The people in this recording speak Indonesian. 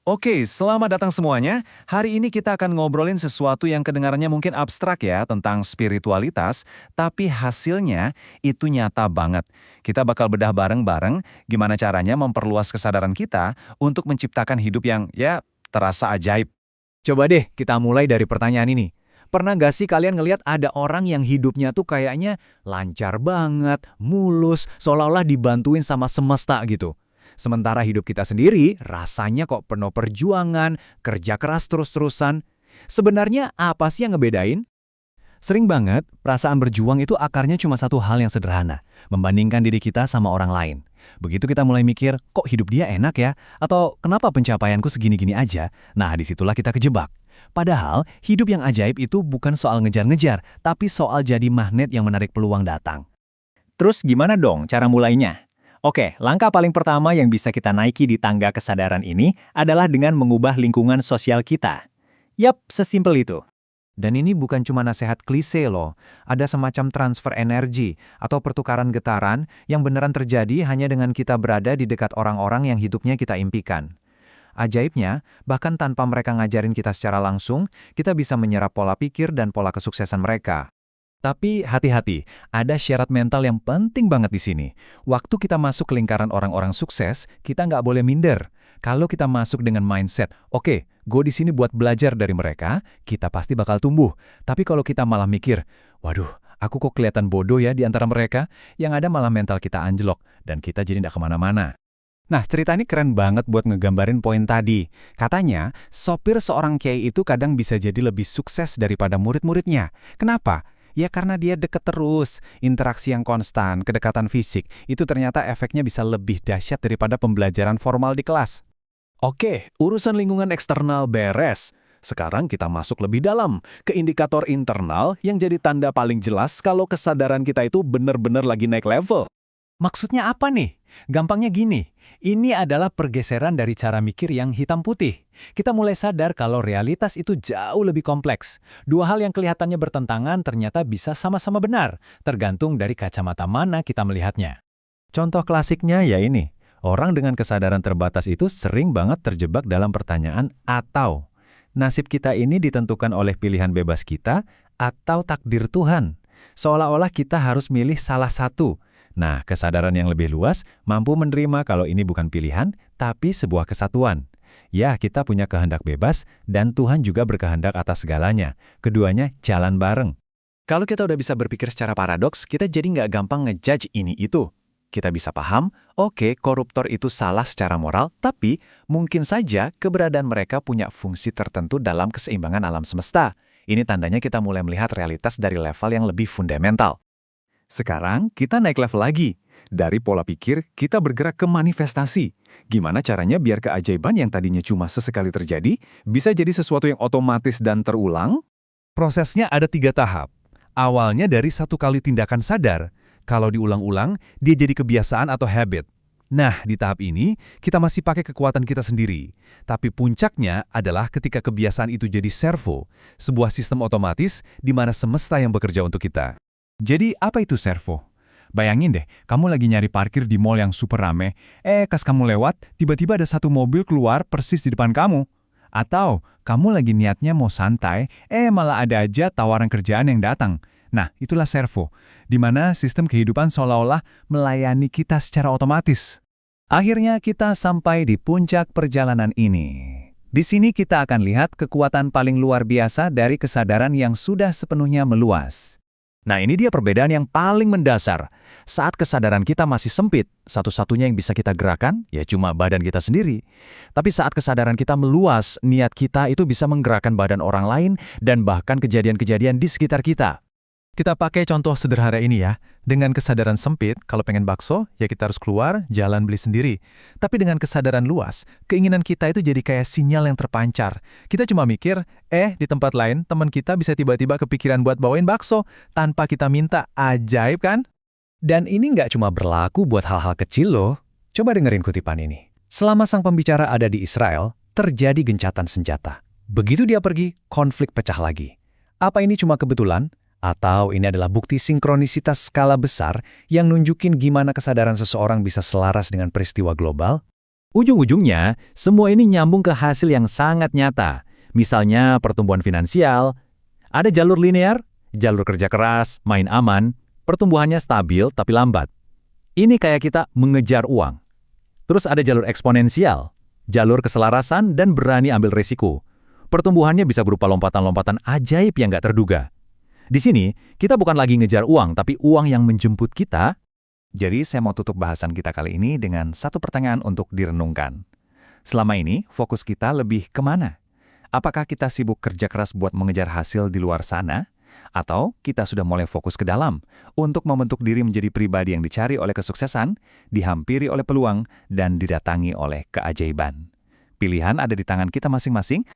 Oke, selamat datang semuanya. Hari ini kita akan ngobrolin sesuatu yang kedengarannya mungkin abstrak ya, tentang spiritualitas, tapi hasilnya itu nyata banget. Kita bakal bedah bareng-bareng gimana caranya memperluas kesadaran kita untuk menciptakan hidup yang ya terasa ajaib. Coba deh kita mulai dari pertanyaan ini. Pernah nggak sih kalian ngelihat ada orang yang hidupnya tuh kayaknya lancar banget, mulus, seolah-olah dibantuin sama semesta gitu. Sementara hidup kita sendiri rasanya kok penuh perjuangan, kerja keras terus-terusan. Sebenarnya apa sih yang ngebedain? Sering banget, perasaan berjuang itu akarnya cuma satu hal yang sederhana, membandingkan diri kita sama orang lain. Begitu kita mulai mikir, kok hidup dia enak ya? Atau kenapa pencapaianku segini-gini aja? Nah, disitulah kita kejebak. Padahal, hidup yang ajaib itu bukan soal ngejar-ngejar, tapi soal jadi magnet yang menarik peluang datang. Terus gimana dong cara mulainya? Oke, langkah paling pertama yang bisa kita naiki di tangga kesadaran ini adalah dengan mengubah lingkungan sosial kita. Yap, sesimpel itu. Dan ini bukan cuma nasihat klise loh, ada semacam transfer energi atau pertukaran getaran yang beneran terjadi hanya dengan kita berada di dekat orang-orang yang hidupnya kita impikan. Ajaibnya, bahkan tanpa mereka ngajarin kita secara langsung, kita bisa menyerap pola pikir dan pola kesuksesan mereka. Tapi hati-hati, ada syarat mental yang penting banget di sini. Waktu kita masuk ke lingkaran orang-orang sukses, kita nggak boleh minder. Kalau kita masuk dengan mindset, oke, gue di sini buat belajar dari mereka, kita pasti bakal tumbuh. Tapi kalau kita malah mikir, waduh, aku kok kelihatan bodoh ya di antara mereka, yang ada malah mental kita anjlok, dan kita jadi nggak kemana-mana. Nah, cerita ini keren banget buat ngegambarin poin tadi. Katanya, sopir seorang kiai itu kadang bisa jadi lebih sukses daripada murid-muridnya. Kenapa? Ya karena dia deket terus, interaksi yang konstan, kedekatan fisik, itu ternyata efeknya bisa lebih dahsyat daripada pembelajaran formal di kelas. Oke, urusan lingkungan eksternal beres. Sekarang kita masuk lebih dalam ke indikator internal yang jadi tanda paling jelas kalau kesadaran kita itu benar-benar lagi naik level. Maksudnya apa nih? Gampangnya gini, ini adalah pergeseran dari cara mikir yang hitam putih. Kita mulai sadar kalau realitas itu jauh lebih kompleks. Dua hal yang kelihatannya bertentangan ternyata bisa sama-sama benar, tergantung dari kacamata mana kita melihatnya. Contoh klasiknya ya ini, orang dengan kesadaran terbatas itu sering banget terjebak dalam pertanyaan atau. Nasib kita ini ditentukan oleh pilihan bebas kita atau takdir Tuhan. Seolah-olah kita harus milih salah satu. Nah, kesadaran yang lebih luas mampu menerima kalau ini bukan pilihan, tapi sebuah kesatuan. Ya, kita punya kehendak bebas, dan Tuhan juga berkehendak atas segalanya. Keduanya jalan bareng. Kalau kita udah bisa berpikir secara paradoks, kita jadi nggak gampang ngejudge ini itu. Kita bisa paham, oke, koruptor itu salah secara moral, tapi mungkin saja keberadaan mereka punya fungsi tertentu dalam keseimbangan alam semesta. Ini tandanya kita mulai melihat realitas dari level yang lebih fundamental. Sekarang kita naik level lagi. Dari pola pikir, kita bergerak ke manifestasi. Gimana caranya biar keajaiban yang tadinya cuma sesekali terjadi, bisa jadi sesuatu yang otomatis dan terulang? Prosesnya ada 3 tahap. Awalnya dari satu kali tindakan sadar. Kalau diulang-ulang, dia jadi kebiasaan atau habit. Nah, di tahap ini, kita masih pakai kekuatan kita sendiri. Tapi puncaknya adalah ketika kebiasaan itu jadi servo, sebuah sistem otomatis di mana semesta yang bekerja untuk kita. Jadi apa itu servo? Bayangin deh, kamu lagi nyari parkir di mall yang super rame, pas kamu lewat, tiba-tiba ada satu mobil keluar persis di depan kamu. Atau, kamu lagi niatnya mau santai, malah ada aja tawaran kerjaan yang datang. Nah, itulah servo, di mana sistem kehidupan seolah-olah melayani kita secara otomatis. Akhirnya kita sampai di puncak perjalanan ini. Di sini kita akan lihat kekuatan paling luar biasa dari kesadaran yang sudah sepenuhnya meluas. Nah, ini dia perbedaan yang paling mendasar. Saat kesadaran kita masih sempit, satu-satunya yang bisa kita gerakan, ya cuma badan kita sendiri. Tapi saat kesadaran kita meluas, niat kita itu bisa menggerakkan badan orang lain dan bahkan kejadian-kejadian di sekitar kita. Kita pakai contoh sederhana ini ya. Dengan kesadaran sempit, kalau pengen bakso, ya kita harus keluar, jalan beli sendiri. Tapi dengan kesadaran luas, keinginan kita itu jadi kayak sinyal yang terpancar. Kita cuma mikir, di tempat lain, teman kita bisa tiba-tiba kepikiran buat bawain bakso, tanpa kita minta. Ajaib kan? Dan ini nggak cuma berlaku buat hal-hal kecil loh. Coba dengerin kutipan ini. Selama sang pembicara ada di Israel, terjadi gencatan senjata. Begitu dia pergi, konflik pecah lagi. Apa ini cuma kebetulan? Atau ini adalah bukti sinkronisitas skala besar yang nunjukin gimana kesadaran seseorang bisa selaras dengan peristiwa global? Ujung-ujungnya, semua ini nyambung ke hasil yang sangat nyata. Misalnya pertumbuhan finansial, ada jalur linear, jalur kerja keras, main aman, pertumbuhannya stabil tapi lambat. Ini kayak kita mengejar uang. Terus ada jalur eksponensial, jalur keselarasan dan berani ambil resiko. Pertumbuhannya bisa berupa lompatan-lompatan ajaib yang nggak terduga. Di sini, kita bukan lagi ngejar uang, tapi uang yang menjemput kita. Jadi saya mau tutup bahasan kita kali ini dengan satu pertanyaan untuk direnungkan. Selama ini, fokus kita lebih kemana? Apakah kita sibuk kerja keras buat mengejar hasil di luar sana? Atau kita sudah mulai fokus ke dalam untuk membentuk diri menjadi pribadi yang dicari oleh kesuksesan, dihampiri oleh peluang, dan didatangi oleh keajaiban? Pilihan ada di tangan kita masing-masing,